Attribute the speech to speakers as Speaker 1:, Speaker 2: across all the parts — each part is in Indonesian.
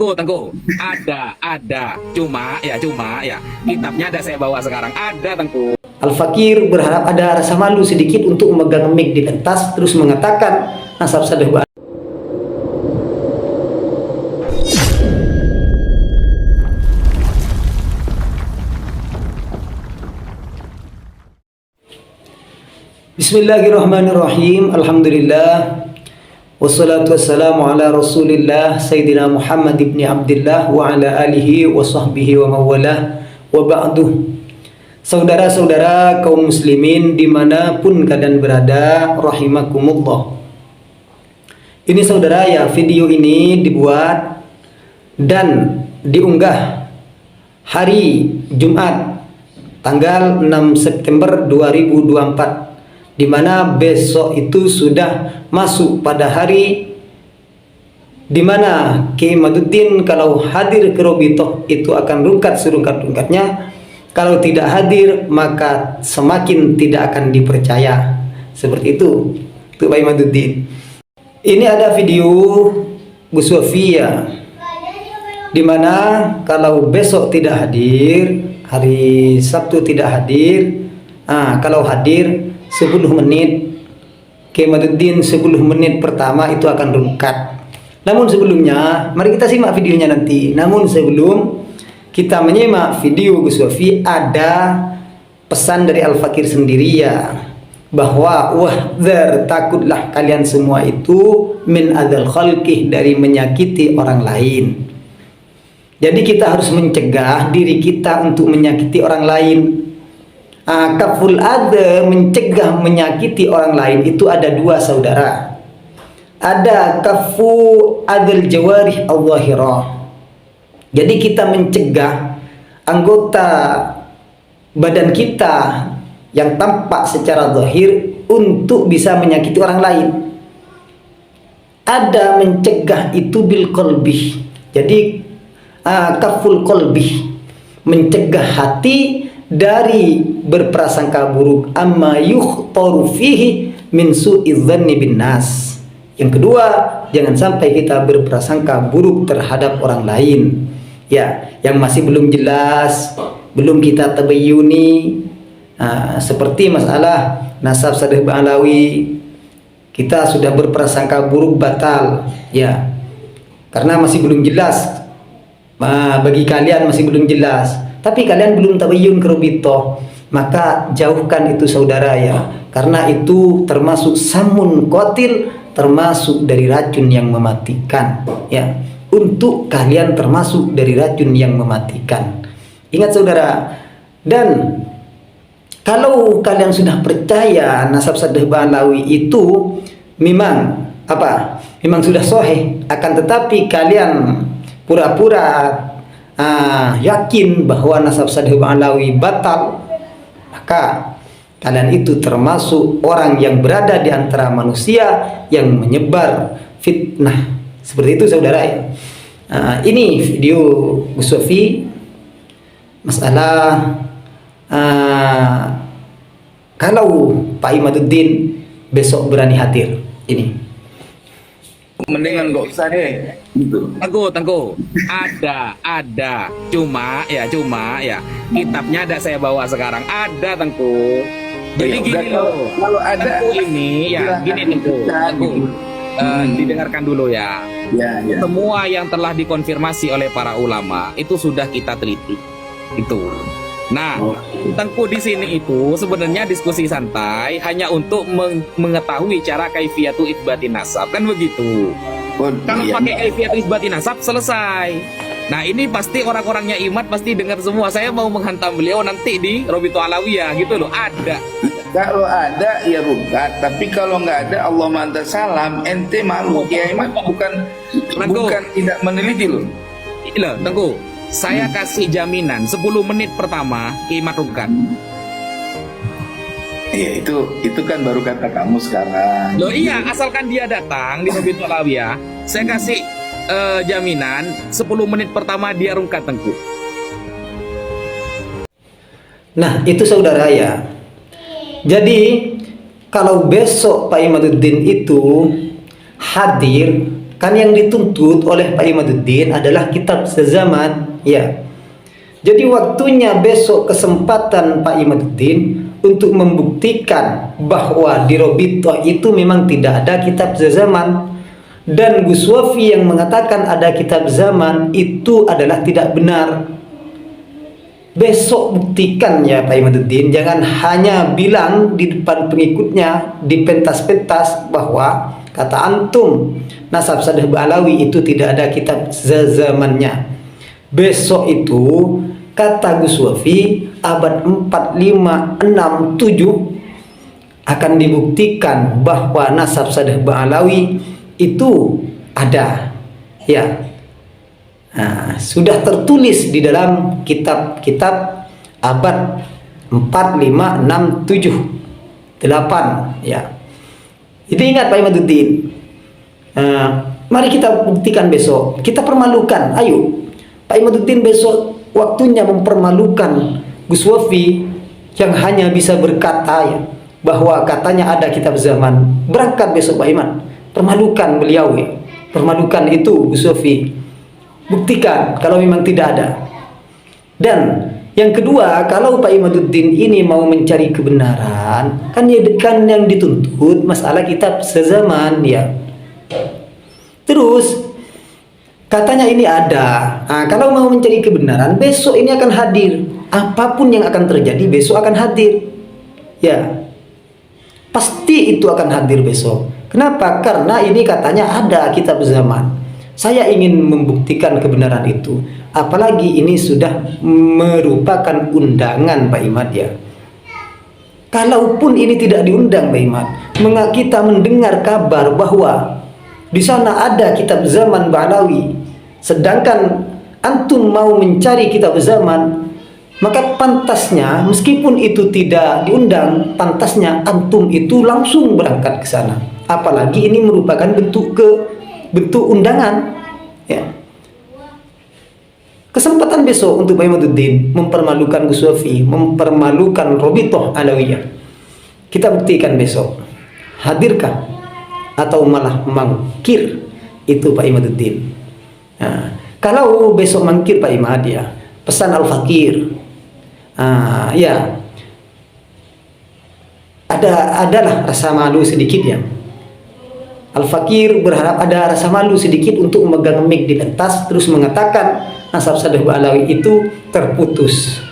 Speaker 1: Tengku, cuma ya, kitabnya ada saya bawa sekarang, ada Tengku.
Speaker 2: Al-Fakir berharap ada rasa malu sedikit untuk memegang mic di pentas, terus mengatakan nasab sadeh. Bismillahirrahmanirrahim. Alhamdulillah. Wassalatu wassalamu ala rasulillah Sayyidina Muhammad ibn Abdullah wa ala alihi wa sahbihi wa mawalah wa ba'duh. Saudara-saudara kaum muslimin dimanapun kalian berada, rahimakumullah. Ini saudara ya, video ini dibuat dan diunggah hari Jumat tanggal 6 September 2024, di mana besok itu sudah masuk pada hari di mana Kiai Imaduddin kalau hadir ke Robitoh itu akan rungkat serungkat-rungkatnya. Kalau tidak hadir maka semakin tidak akan dipercaya. Seperti itu Pak Imaduddin. Ini ada video Gus Sofia di mana kalau besok tidak hadir, hari Sabtu tidak hadir, kalau hadir 10 menit, Kiai Imaduddin 10 menit pertama itu akan rungkat. Namun sebelumnya, mari kita simak videonya nanti. Namun sebelum kita menyimak video Gus Sofi, ada pesan dari Al-Fakir sendiri ya, bahwa wahdhar, takutlah kalian semua itu min adzal khalqih, dari menyakiti orang lain. Jadi kita harus mencegah diri kita untuk menyakiti orang lain. Kaful adha, mencegah menyakiti orang lain, itu ada dua saudara. Ada kafu adil jawarih al-zahirah. Jadi kita mencegah anggota badan kita yang tampak secara zahir untuk bisa menyakiti orang lain. Ada mencegah itu bil qalbi. Jadi kaful qalbi, mencegah hati dari berprasangka buruk, amma yukhtaru fihi min su'iz dzanni bin nas. Yang kedua, jangan sampai kita berprasangka buruk terhadap orang lain ya, yang masih belum jelas, belum kita tabayyuni, seperti masalah nasab sadeh Ba'alawi, kita sudah berprasangka buruk batal ya, karena masih belum jelas. Bagi kalian masih belum jelas, tapi kalian belum tabayyun ke Robitoh, maka jauhkan itu saudara ya, karena itu termasuk samun qatil, termasuk dari racun yang mematikan ya. Untuk kalian termasuk dari racun yang mematikan. Ingat saudara, dan kalau kalian sudah percaya nasab sadeh Ba'alawi itu memang memang sudah sahih, akan tetapi kalian pura-pura yakin bahwa nasab sadeh Ba'alawi batal, maka kalian itu termasuk orang yang berada di antara manusia yang menyebar fitnah. Seperti itu saudara ya. Ini video Gus Sofi masalah kalau Pak Imaduddin besok berani hadir. Ini
Speaker 3: mendingan nggak usah deh gitu.
Speaker 1: Tengku, ada, cuma ya, kitabnya ada saya bawa sekarang, ada Tengku. Jadi
Speaker 3: Ya,
Speaker 1: gini loh,
Speaker 3: kalau ada
Speaker 1: Tengku ini ya, gini Tengku, didengarkan dulu ya.
Speaker 3: Ya.
Speaker 1: Semua yang telah dikonfirmasi oleh para ulama itu sudah kita teliti itu. Nah, Tengku di sini itu sebenarnya diskusi santai hanya untuk mengetahui cara kaifiyatu itsbatin nasab, kan begitu. Kalau pakai kaifiyatu itsbatin nasab selesai. Nah, ini pasti orang-orangnya Imat pasti dengar semua. Saya mau menghantam beliau nanti di Robitoh Alawiyah gitu loh. Ada.
Speaker 3: Kalau ada ya rungkat, tapi kalau nggak ada Allah manta salam, ente malu. Ya Imat bukan tidak meneliti loh.
Speaker 1: Loh, Tengku, saya kasih jaminan 10 menit pertama Imat rungkat.
Speaker 3: Iya, itu kan baru kata kamu sekarang.
Speaker 1: Loh iya, asalkan dia datang di Robitoh Alawiyah, saya kasih jaminan 10 menit pertama dia rungkat Tengku.
Speaker 2: Nah itu saudara ya. Jadi kalau besok Pak Imaduddin itu hadir Kan yang dituntut oleh Pak Imaduddin adalah kitab sezaman, ya. Jadi waktunya besok kesempatan Pak Imaduddin untuk membuktikan bahwa di Robitoh itu memang tidak ada kitab sezaman, dan Gus Wafi yang mengatakan ada kitab zaman itu adalah tidak benar. Besok buktikan ya Pak Imaduddin, jangan hanya bilang di depan pengikutnya, di pentas-pentas bahwa kata antum Nasab Sadeh Ba'alawi itu tidak ada kitab zamannya. Besok itu kata Gus Wafi abad 4, 5, 6, 7 akan dibuktikan bahwa Nasab Sadeh Ba'alawi itu ada, ya. Nah, sudah tertulis di dalam kitab-kitab abad 4, 5, 6, 7, 8, ya. Jadi ingat Pak Imaduddin, mari kita buktikan besok. Kita permalukan, ayo Pak Imaduddin besok waktunya mempermalukan Gus Wafi yang hanya bisa berkata ya bahwa katanya ada kitab zaman. Berangkat besok Pak Iman, permalukan beliau ya. Permalukan itu Gus Wafi. Buktikan kalau memang tidak ada. Dan yang kedua, kalau Pak Imaduddin ini mau mencari kebenaran, kan yang dituntut masalah kitab sezaman ya. Terus katanya ini ada. Nah, kalau mau mencari kebenaran, besok ini akan hadir. Apapun yang akan terjadi besok akan hadir. Ya. Pasti itu akan hadir besok. Kenapa? Karena ini katanya ada kitab zaman. Saya ingin membuktikan kebenaran itu. Apalagi ini sudah merupakan undangan Pak Imad ya. Kalaupun ini tidak diundang Pak Imad, kita mendengar kabar bahwa di sana ada kitab zaman Ba'alawi, sedangkan antum mau mencari kitab zaman, maka pantasnya meskipun itu tidak diundang, pantasnya antum itu langsung berangkat ke sana. Apalagi ini merupakan bentuk undangan ya. Kesempatan besok untuk Pak Imaduddin mempermalukan Gus Wafi, mempermalukan Robitoh Alawiyah. Kita buktikan besok. Hadirkan atau malah mangkir itu Pak Imaduddin. Nah, kalau besok mangkir Pak Imad ya, pesan Al-Fakir. Ya. Adalah rasa malu sedikit ya. Al-Fakir berharap ada rasa malu sedikit untuk memegang mic di pentas terus mengatakan Nasab Sadeh Ba'alawi itu terputus.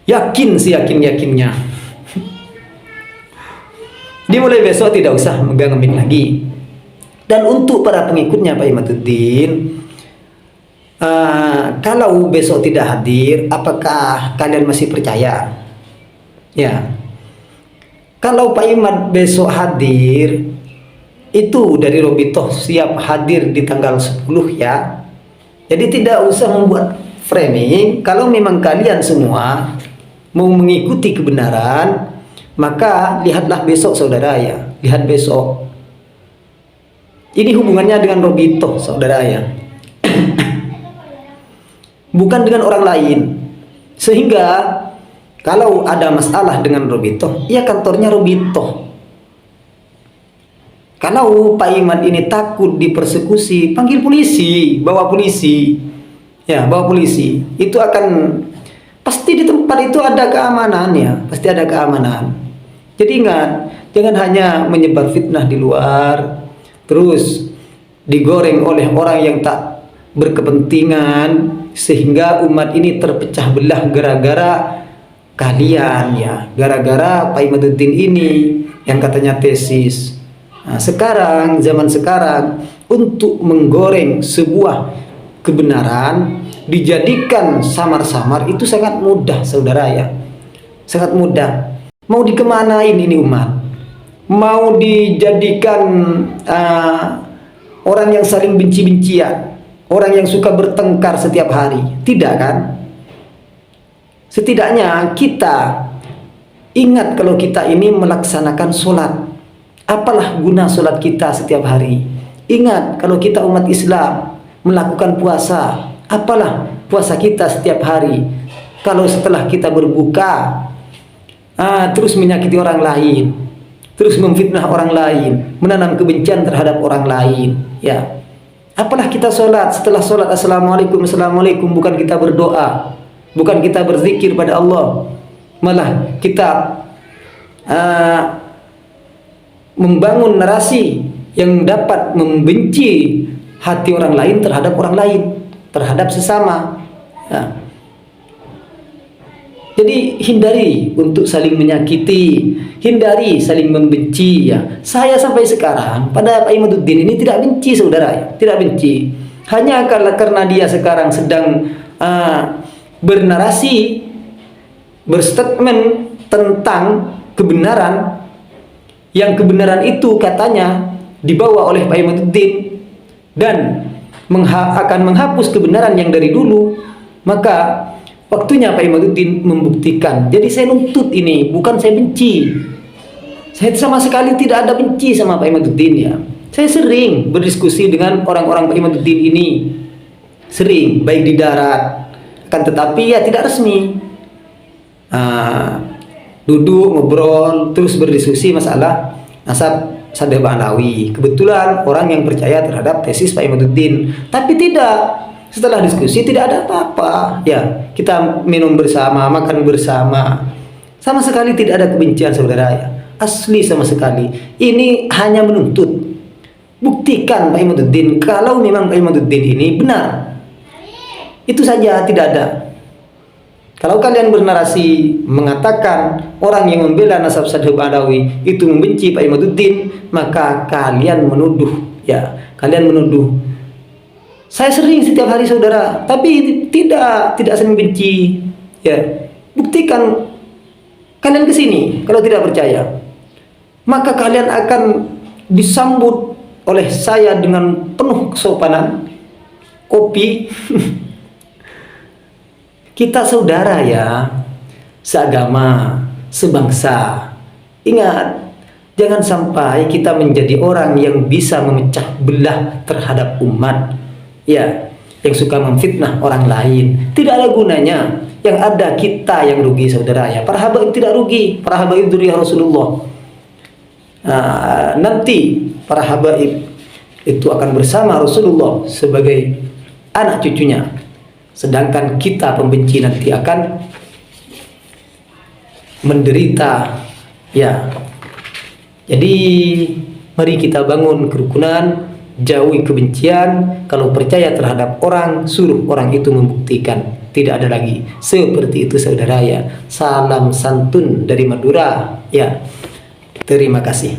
Speaker 2: Yakin sih yakinnya. Dimulai besok tidak usah megang mic lagi. Dan untuk para pengikutnya Pak Imaduddin, kalau besok tidak hadir, apakah kalian masih percaya? Ya. Kalau Pak Imad besok hadir, itu dari Robitoh siap hadir di tanggal 10 ya. Jadi tidak usah membuat framing. Kalau memang kalian semua mau mengikuti kebenaran, maka lihatlah besok saudara ya. Lihat besok. Ini hubungannya dengan Robitoh saudara ya. Bukan dengan orang lain. Sehingga kalau ada masalah dengan Robitoh, ya kantornya Robitoh. Kalau Pak Imad ini takut dipersekusi, panggil polisi, bawa polisi. Ya, bawa polisi. Itu akan pasti di tempat itu ada keamanannya, pasti ada keamanan. Jadi ingat, jangan hanya menyebar fitnah di luar, terus digoreng oleh orang yang tak berkepentingan sehingga umat ini terpecah belah gara-gara kalian ya, gara-gara Pak Imaduddin ini yang katanya tesis. Nah, sekarang zaman sekarang untuk menggoreng sebuah kebenaran dijadikan samar-samar itu sangat mudah saudara ya, sangat mudah. Mau dikemanain ini umat? Mau dijadikan orang yang saling benci-bencian, orang yang suka bertengkar setiap hari? Tidak kan? Setidaknya kita ingat kalau kita ini melaksanakan sholat. Apalah guna sholat kita setiap hari? Ingat kalau kita umat Islam melakukan puasa. Apalah puasa kita setiap hari? Kalau setelah kita berbuka terus menyakiti orang lain, terus memfitnah orang lain, menanam kebencian terhadap orang lain, ya. Apalah kita sholat, setelah sholat assalamualaikum, assalamualaikum, bukan kita berdoa, bukan kita berzikir pada Allah, malah kita membangun narasi yang dapat membenci hati orang lain terhadap orang lain, terhadap sesama, ya. Jadi hindari untuk saling menyakiti, hindari saling membenci, ya. Saya sampai sekarang pada Pak Imaduddin ini tidak benci, saudara, ya. Tidak benci. Hanya karena dia sekarang sedang bernarasi, berstatement tentang kebenaran, yang kebenaran itu katanya dibawa oleh Pak Imaduddin dan akan menghapus kebenaran yang dari dulu, maka waktunya Pak Imaduddin membuktikan. Jadi saya nuntut ini, bukan saya benci. Saya sama sekali tidak ada benci sama Pak Imaduddin, ya. Saya sering berdiskusi dengan orang-orang Pak Imaduddin ini, sering, baik di darat, kan, tetapi ya tidak resmi. Duduk, ngobrol, terus berdiskusi masalah nasab Sadeh Ba'alawi. Kebetulan orang yang percaya terhadap tesis Pak Imaduddin, tapi tidak. Setelah diskusi tidak ada apa-apa, ya. Kita minum bersama, makan bersama, sama sekali tidak ada kebencian, saudara, ya. Asli sama sekali. Ini hanya menuntut, buktikan Pak Imaduddin kalau memang Pak Imaduddin ini benar. Itu saja, tidak ada. Kalau kalian bernarasi mengatakan orang yang membela nasab Sadeh Ba'alawi itu membenci Pak Imaduddin, maka kalian menuduh, ya. Kalian menuduh. Saya sering setiap hari, saudara, tapi tidak sering benci, ya. Buktikan kalian ke sini. Kalau tidak percaya, maka kalian akan disambut oleh saya dengan penuh kesopanan, kopi. Kita saudara, ya, seagama, sebangsa. Ingat, jangan sampai kita menjadi orang yang bisa memecah belah terhadap umat, ya, yang suka memfitnah orang lain. Tidak ada gunanya. Yang ada kita yang rugi, saudara, ya. Para habaib tidak rugi. Para habaib dzurriyyah Rasulullah. Nanti para habaib itu akan bersama Rasulullah sebagai anak cucunya. Sedangkan kita pembenci nanti akan menderita, ya. Jadi mari kita bangun kerukunan, jauhi kebencian. Kalau percaya terhadap orang, suruh orang itu membuktikan. Tidak ada lagi seperti itu, saudara, ya. Salam santun dari Madura, ya. Terima kasih.